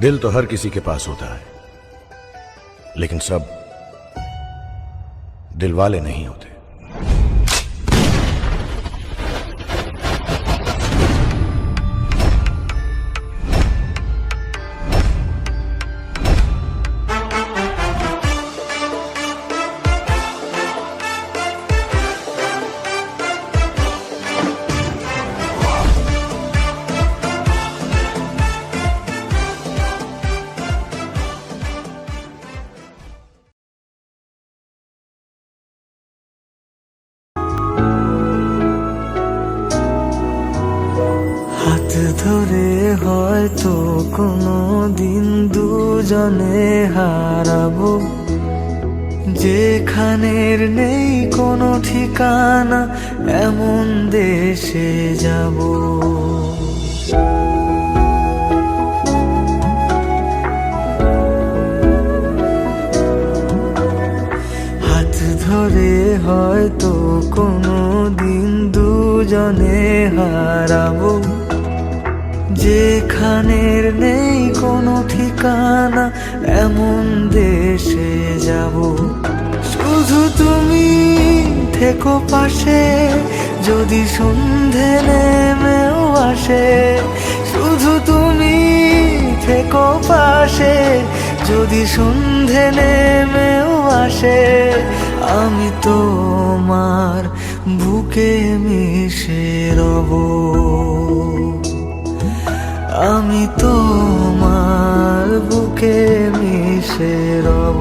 दिल तो हर किसी के पास होता है, लेकिन सब दिल वाले नहीं होते। হাত ধরে হয়তো কোনো দিন দুজনে হারাবো, যেখানের নেই কোনো ঠিকানা এমন দেশে যাব। হাত ধরে হয়তো কোনো দিন দুজনে হারাবো, যেখানের নেই কোনো ঠিকানা এমন দেশে যাব। শুধু তুমি থেকো পাশে, যদি সন্ধে নেমেও আসে। শুধু তুমি থেকো পাশে, যদি সন্ধে নেমেও আসে। আমি তোমার বুকে মিশে রব, আমি তোমার বুকে মিশে রব।